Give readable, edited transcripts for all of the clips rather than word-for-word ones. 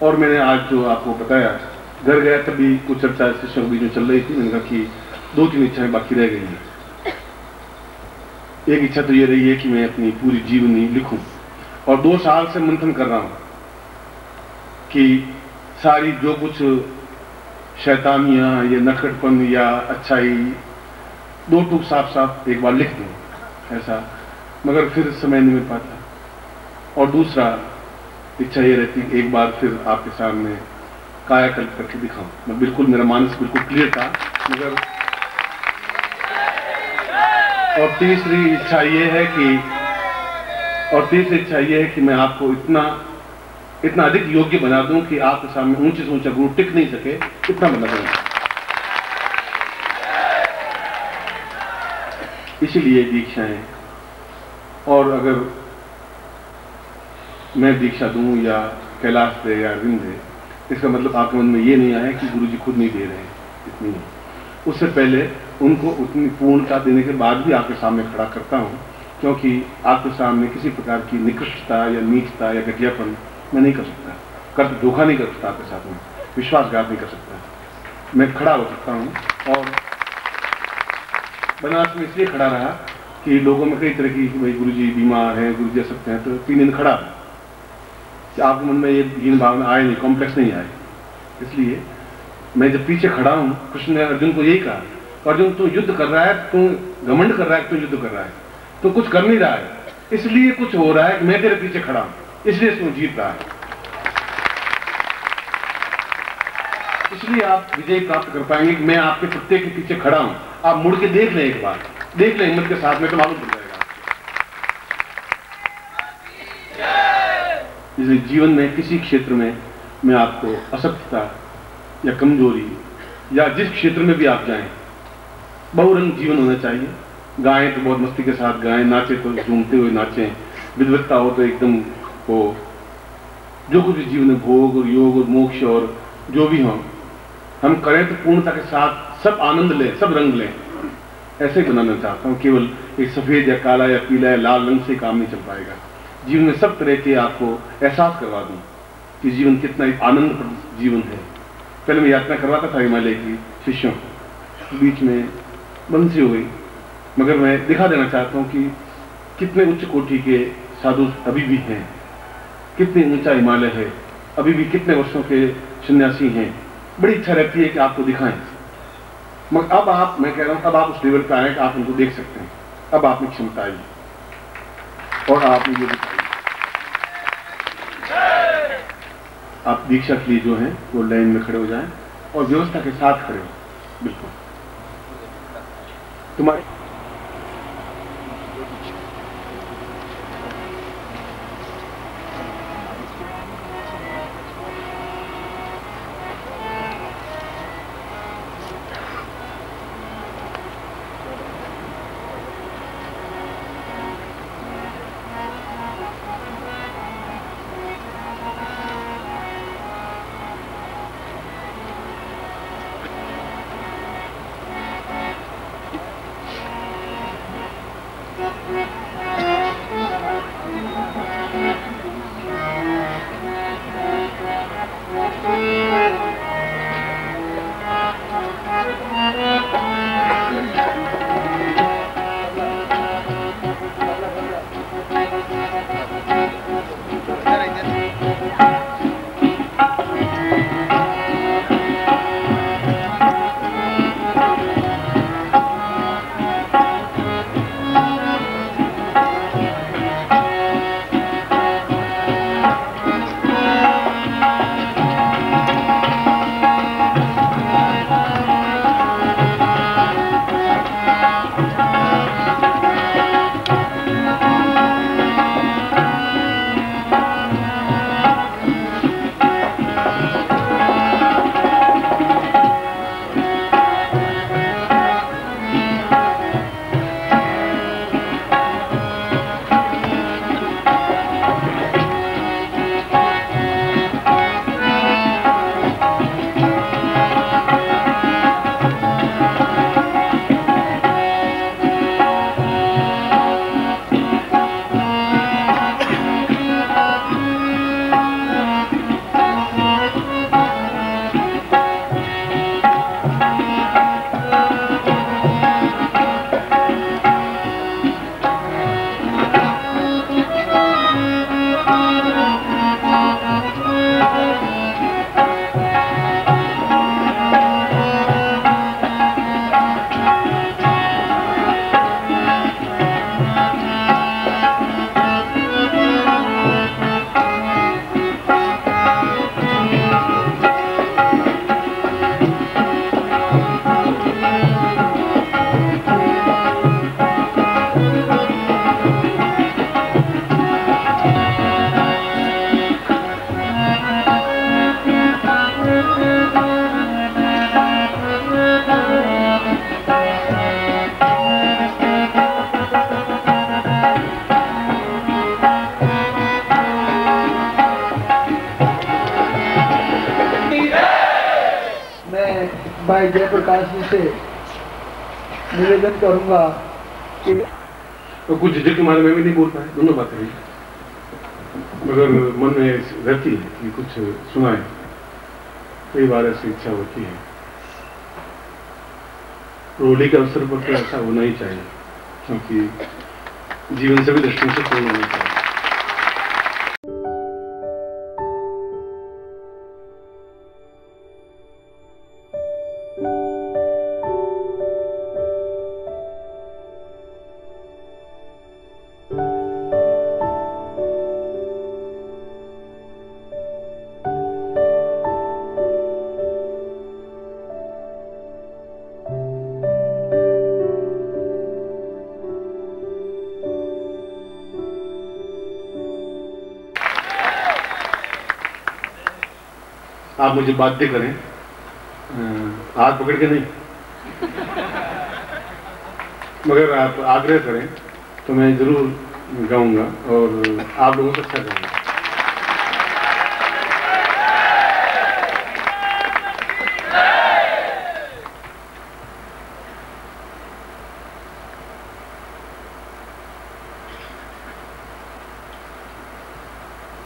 और मैंने आज जो आपको बताया, घर गया तभी कुछ चर्चा शिष्यों के बीच में चल रही थी। मैंने कहा कि 2-3 इच्छाएं बाकी रह गई हैं। एक इच्छा तो ये रही है कि मैं अपनी पूरी जीवनी लिखूं, और 2 साल से मंथन कर रहा हूं कि सारी जो कुछ शैतानियां या नखड़पन या अच्छाई 2 टूक साफ साफ एक बार लिख दूं ऐसा, मगर फिर समय नहीं मिल पाता। और दूसरा इच्छा ये रहती है एक बार फिर आपके सामने कायाकल्प करके दिखाऊं। मैं बिल्कुल, मेरा मानस बिल्कुल क्लियर था, मगर और तीसरी इच्छा ये है कि मैं आपको इतना अधिक योग्य बना दूं कि आपके सामने ऊंचे से ऊंचा गुरु टिक नहीं सके, इतना बना दूं। इसीलिए दीक्षाएं, और अगर मैं दीक्षा दूं या कैलाश दे या अरविंद दे, इसका मतलब आपके मन में ये नहीं आया कि गुरु जी खुद नहीं दे रहे हैं, इतनी नहीं। उससे पहले उनको उतनी पूर्णता देने के बाद भी आपके सामने खड़ा करता हूं, क्योंकि आपके सामने किसी प्रकार की निकृष्टता या नीचता या घटियापन मैं नहीं कर सकता, धोखा नहीं कर सकता, आपके साथ में विश्वासघात नहीं कर सकता। मैं खड़ा हो सकता हूं, और बनारस में इसलिए खड़ा रहा कि लोगों में कई तरह की, भाई गुरु जी बीमार हैं, गुरु जी सकते हैं, तो 3 दिन खड़ा कि आपके मन में ये हीन भावना आए नहीं, कॉम्प्लेक्स नहीं आए। इसलिए मैं जब पीछे खड़ा हूं, कृष्ण ने अर्जुन को यही कहा, अर्जुन तू युद्ध कर रहा है, तू घमंड कर रहा है, तू युद्ध कर रहा है, तो कुछ कर नहीं रहा है, इसलिए कुछ हो रहा है कि मैं तेरे पीछे खड़ा हूं, इसलिए तू जीत रहा है। इसलिए आप विजय प्राप्त कर पाएंगे कि मैं आपके प्रत्येक के पीछे खड़ा हूं। आप मुड़ के देख लें, एक बार देख लें हिम्मत के साथ में, तो मालूम पड़ जाएगा। इसलिए जीवन में किसी क्षेत्र में मैं आपको असत्यता या कमजोरी या जिस क्षेत्र में भी आप जाएं, बहुरंग जीवन होना चाहिए। गाएं तो बहुत मस्ती के साथ गाएं, नाचे तो झूमते हुए नाचें, विद्वत्ता हो तो एकदम हो, जो कुछ भी जीवन में भोग और योग और मोक्ष और जो भी हो हम करें तो पूर्णता के साथ सब आनंद लें, सब रंग लें। ऐसे ही बनाना चाहता हूँ। केवल एक सफेद या काला या पीला या लाल रंग से काम नहीं चल पाएगा। जीवन में सब तरह के आपको एहसास करवा दूं कि जीवन कितना आनंदप्रद जीवन है। पहले मैं यात्रा करवाता था हिमालय की शिष्यों को, बीच में बंद सी हो गई, मगर मैं दिखा देना चाहता हूँ कि कितने उच्च कोटि के साधु अभी भी हैं, कितनी ऊंचा हिमालय है, अभी भी कितने वर्षों के सन्यासी हैं। बड़ी इच्छा रहती है कि आपको दिखाएं, मगर अब मैं कह रहा हूं, अब आप उस लेवल पर आए कि आप उनको देख सकते हैं। अब आप में क्षमता आई और आपने ये दिखाई। आप दीक्षा के लिए जो है वो लाइन में खड़े हो जाएं और व्यवस्था के साथ खड़े हो, बिल्कुल तुम्हारे भाई जयप्रकाश जी से निवेदन करूंगा कि तो कुछ झिझक के मारे में भी नहीं बोल पाए, दोनों बातें हुई, मगर मन में रहती है कि कुछ सुनाए। कई बार ऐसी इच्छा होती है। रोली के अवसर पर तो ऐसा होना ही चाहिए, क्योंकि जीवन सभी दृष्टियों से पूर्ण होना चाहिए। आप मुझे बाध्य करें, हाथ पकड़ के नहीं, मगर आप आग्रह करें तो मैं जरूर गाऊंगा और आप लोगों से अच्छा गाऊंगा।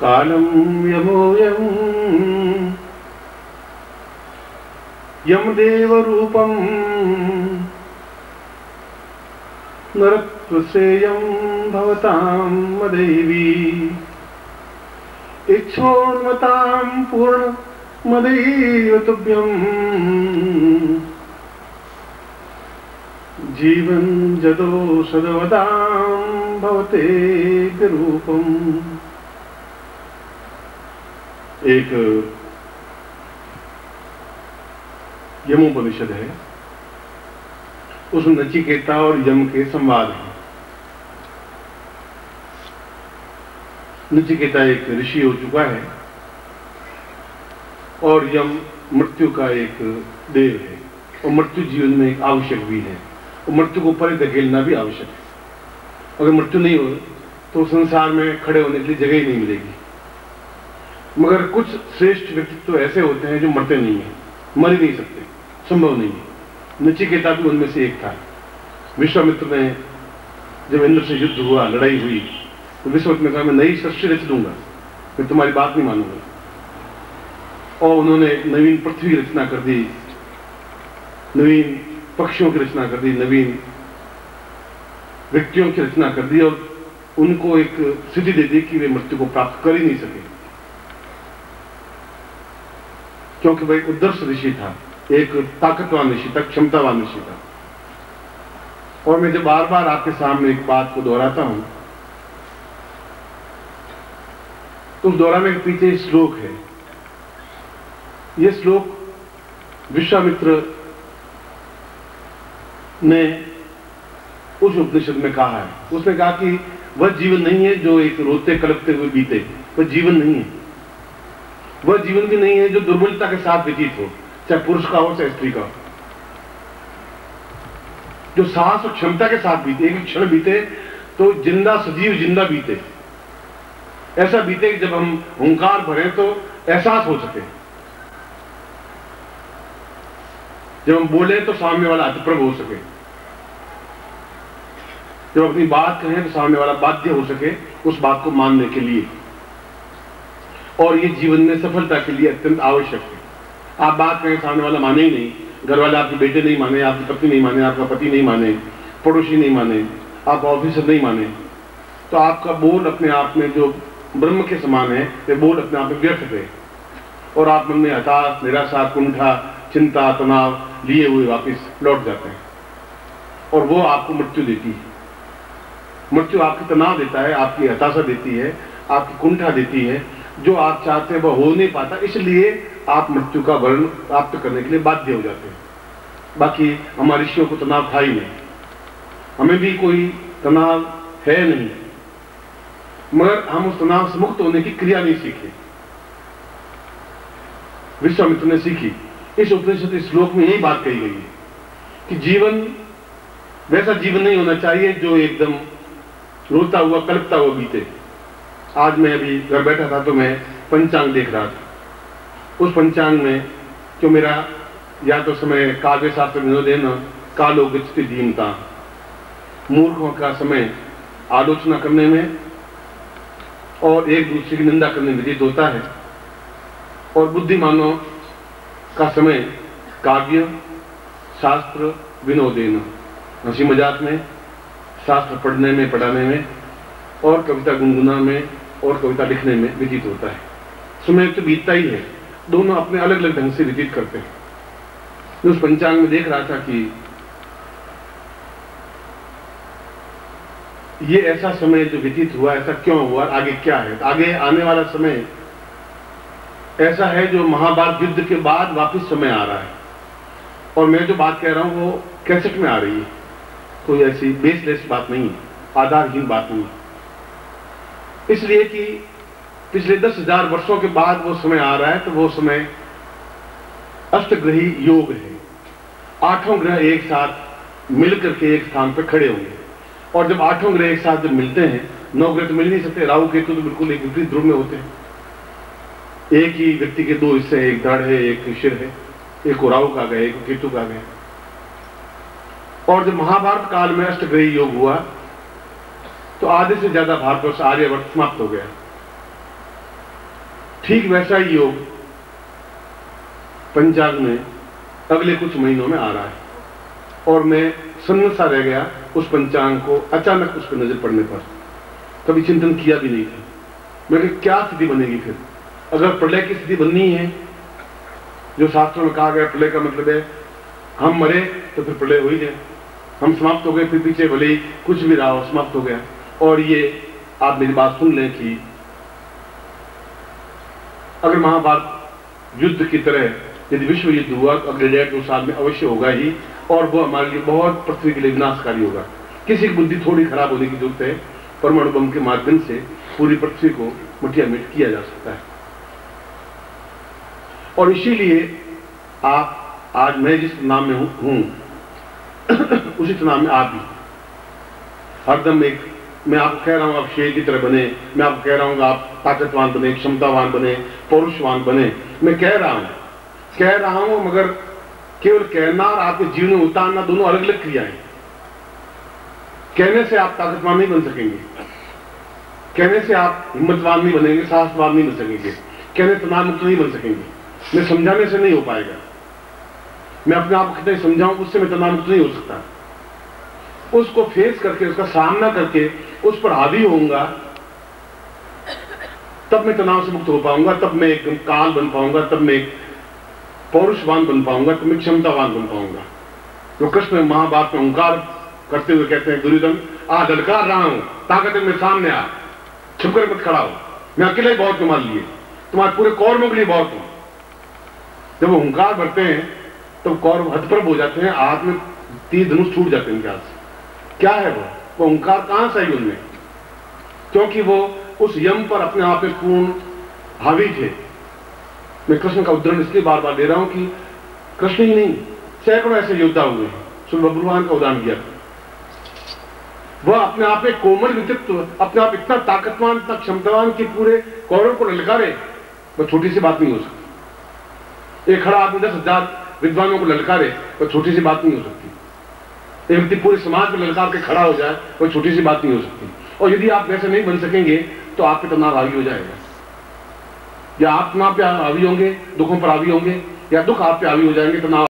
कालम यमोयम यमदेव रूपम नरत्वसेयं भवतां मदैवी इच्छोन्मतां पूर्ण मदैव तुभ्यं जीवन जदो सदवदां भवते रूपम। एक यमोपनिषद है, उसमें नचिकेता और यम के संवाद हैं। नचिकेता एक ऋषि हो चुका है और यम मृत्यु का एक देव है, और मृत्यु जीवन में एक आवश्यक भी है, और मृत्यु को परे धकेलना भी आवश्यक है। अगर मृत्यु नहीं हो तो संसार में खड़े होने के लिए जगह ही नहीं मिलेगी। मगर कुछ श्रेष्ठ व्यक्तित्व तो ऐसे होते हैं जो मरते नहीं है, मर ही नहीं सकते, संभव नहीं है। नचिकेता भी उनमें से एक था। विश्वामित्र ने जब इंद्र से युद्ध हुआ, लड़ाई हुई, तो विश्वामित्र ने कहा मैं नई सृष्टि रच दूंगा, मैं तुम्हारी बात नहीं मानूंगा। और उन्होंने नवीन पृथ्वी की रचना कर दी, नवीन पक्षियों की रचना कर दी, नवीन व्यक्तियों की रचना कर दी, और उनको एक सिद्धि दे दी कि वे मृत्यु को प्राप्त कर ही नहीं सके, क्योंकि वह एक उद्दर्श ऋषि था, एक ताकतवान ऋषि था, क्षमतावान ऋषि था। और मैं जब बार बार आपके सामने एक बात को दोहराता हूं तो उस दोहराने के पीछे श्लोक है। यह श्लोक विश्वामित्र ने उस उपनिषद में कहा है। उसने कहा कि वह जीवन नहीं है जो एक रोते कलपते हुए बीते, वह जीवन नहीं है। वह जीवन भी नहीं है जो दुर्बलता के साथ व्यतीत हो, चाहे पुरुष का हो चाहे स्त्री का हो, जो साहस और क्षमता के साथ बीते, एक क्षण बीते तो जिंदा सजीव जिंदा बीते, ऐसा बीते कि जब हम हुंकार भरें तो एहसास हो सके, जब हम बोले तो सामने वाला अतिप्रभ हो सके, जब अपनी बात कहें तो सामने वाला बाध्य हो सके उस बात को मानने के लिए। और ये जीवन में सफलता के लिए अत्यंत आवश्यक है। आप बात करें, सामने वाला माने ही नहीं, घर वाले आपके बेटे नहीं माने, आपकी पत्नी नहीं माने, आपका पति नहीं माने, पड़ोसी नहीं माने, आपका ऑफिसर नहीं माने, तो आपका बोल अपने आप में जो ब्रह्म के समान है, वे बोल अपने आप में व्यर्थ है, और आप मन में हताश, निराशा, कुंठा, चिंता, तनाव लिए हुए वापिस लौट जाते हैं, और वो आपको मृत्यु देती है। मृत्यु आपकी तनाव देता है, आपकी हताशा देती है, आपकी कुंठा देती है, जो आप चाहते हैं वह हो नहीं पाता, इसलिए आप मृत्यु का वर्ण प्राप्त करने के लिए बाध्य हो जाते हैं। बाकी हमारे ऋषियों को तनाव था ही नहीं, हमें भी कोई तनाव है नहीं, मगर हम उस तनाव से मुक्त होने की क्रिया नहीं सीखे। विश्वामित्र ने सीखी। इस उपनिषद इस श्लोक में यही बात कही गई है कि जीवन वैसा जीवन नहीं होना चाहिए जो एकदम रोता हुआ कल्पता हुआ बीते। आज मैं अभी घर बैठा था तो मैं पंचांग देख रहा था। उस पंचांग में जो मेरा या तो समय काव्य शास्त्र विनोदेन कालो गच्छति धीमता, मूर्खों का समय आलोचना करने में और एक दूसरे की निंदा करने में व्यतीत होता है, और बुद्धिमानों का समय काव्य शास्त्र विनोदेन, हंसी मजाक में, शास्त्र पढ़ने में पढ़ाने में, और कविता गुनगुना में और कविता लिखने में व्यतीत होता है। समय तो बीतता ही है, दोनों अपने अलग अलग ढंग से व्यतीत करते हैं। मैं उस पंचांग में देख रहा था कि ये ऐसा समय जो व्यतीत हुआ, ऐसा क्यों हुआ, आगे क्या है, आगे आने वाला समय ऐसा है जो महाभारत युद्ध के बाद वापस समय आ रहा है। और मैं जो बात कह रहा हूं वो कैसेट में आ रही है, कोई ऐसी बेसलेस बात नहीं है, आधारहीन बात नहीं है। इसलिए कि पिछले 10,000 वर्षों के बाद वो समय आ रहा है, तो वो समय अष्टग्रही योग है। 8 ग्रह एक साथ मिलकर के एक स्थान पर खड़े होंगे, और जब 8 ग्रह एक साथ जब मिलते हैं, 9 ग्रह तो मिल नहीं सकते, राहु केतु तो बिल्कुल एक विपरीत ध्रुव में होते हैं। एक ही व्यक्ति के 2 हिस्से, एक धड़ है, एक शिर है, एक को राहु का गया, एक को केतु का गया। और जब महाभारत काल में अष्टग्रही योग हुआ तो आधे से ज्यादा भारतवर्ष आर्यवर्त समाप्त हो गया। ठीक वैसा ही योग पंचांग में अगले कुछ महीनों में आ रहा है, और मैं सन्न सा रह गया उस पंचांग को अचानक उस पर नजर पड़ने पर। कभी चिंतन किया भी नहीं था। मैं कि क्या स्थिति बनेगी फिर, अगर प्रलय की स्थिति बननी है, जो शास्त्रों में कहा गया प्रलय का मतलब है हम मरे तो फिर प्रलय हो ही जाए, हम समाप्त हो गए, फिर पीछे भले ही कुछ भी रहा हो, समाप्त हो गया। और ये आप मेरी बात सुन लें कि अगर महाभारत युद्ध की तरह यदि विश्व युद्ध हुआ तो अगले 1.5-2 साल में अवश्य होगा ही, और वो हमारे लिए बहुत पृथ्वी के लिए विनाशकारी होगा। किसी की बुद्धि थोड़ी खराब होने की जरूरत है, परमाणु बम के माध्यम से पूरी पृथ्वी को मटिया मिट किया जा सकता है। और इसीलिए आप आज मैं जिस नाम में हूं उसी नाम में आप भी हरदम एक, मैं आपको कह रहा हूं आप शेर की तरह बने, मैं आपको कह रहा हूं आप ताकतवान बने, क्षमतावान बने, पौरुषवान बने, मैं कह रहा हूं, मगर केवल कहना और आपके जीवन में उतारना दोनों अलग अलग क्रियाएं। कहने से आप ताकतवान नहीं बन सकेंगे, कहने से आप हिम्मतवान नहीं बनेंगे, साहसवान नहीं बन सकेंगे, कहने तनाव मुक्त नहीं बन सकेंगे, मैं समझाने से नहीं हो पाएगा। मैं अपने आप को कितना समझाऊं, उससे मैं तनाव मुक्त नहीं हो सकता। उसको फेस करके, उसका सामना करके उस पर हावी होऊंगा, तब मैं तनाव से मुक्त हो पाऊंगा, तब मैं एकदम काल बन पाऊंगा, तब मैं एक पौरुषवान बन पाऊंगा, तब मैं क्षमतावान बन पाऊंगा। तो कृष्ण महाभारत में ओंकार करते हुए कहते हैं, दुर्योधन आ ललकार रहा हूं, ताकत है मेरे सामने आ, छुपकर मत खड़ा हो, मैं अकेला ही बहुत तुम्हारे लिए, तुम्हारे पूरे कौरवों के लिए बहुत हूं। जब वो ओंकार भरते हैं तो कौरव हतप्रभ हो जाते हैं, हाथ में तीर धनुष छूट जाते हैं उनके हाथ से। क्या है वो ओंकार कहां से आई उनमें? क्योंकि वो उस यम पर अपने आप में पूर्ण हावी थे। मैं कृष्ण का उदाहरण इसलिए बार बार दे रहा हूं कि कृष्ण ही नहीं, सैकड़ों ऐसे योद्धा हुए हैं। सुबह का उदाहरण दिया, वह अपने आप में कोमल व्यक्तित्व, अपने आप इतना ताकतवान, इतना क्षमतावान कि पूरे कौरव को ललकारे, वह छोटी सी बात नहीं हो सकती। एक खड़ा आदमी 10,000 विद्वानों को ललकारे, वह छोटी सी बात नहीं हो सकती। एक व्यक्ति पूरे समाज में ललकार के खड़ा हो जाए, वह छोटी सी बात नहीं हो सकती। और यदि आप वैसे नहीं बन सकेंगे तो आप पे तनाव हावी हो जाएगा, या आप तनाव पे हावी होंगे, दुखों पर हावी होंगे, या दुख आप पे हावी हो जाएंगे, तनाव।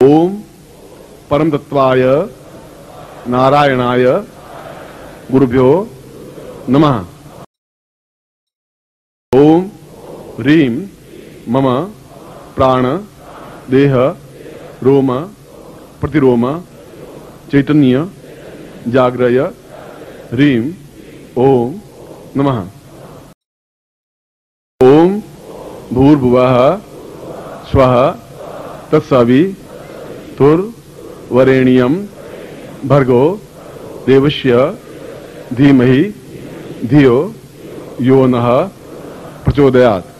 ओम परम तत्वाय नारायणाय गुरुभ्यो नमः। ओम ह्रीं मम प्राण देह रोम प्रतिरोम चैतन्य जाग्रय ह्रीं ओम नमः। ओम भूर्भुवः स्वः तत्सवितुर्वरेण्यं भर्गो देवस्य धीमहि धियो यो नः प्रचोदयात्।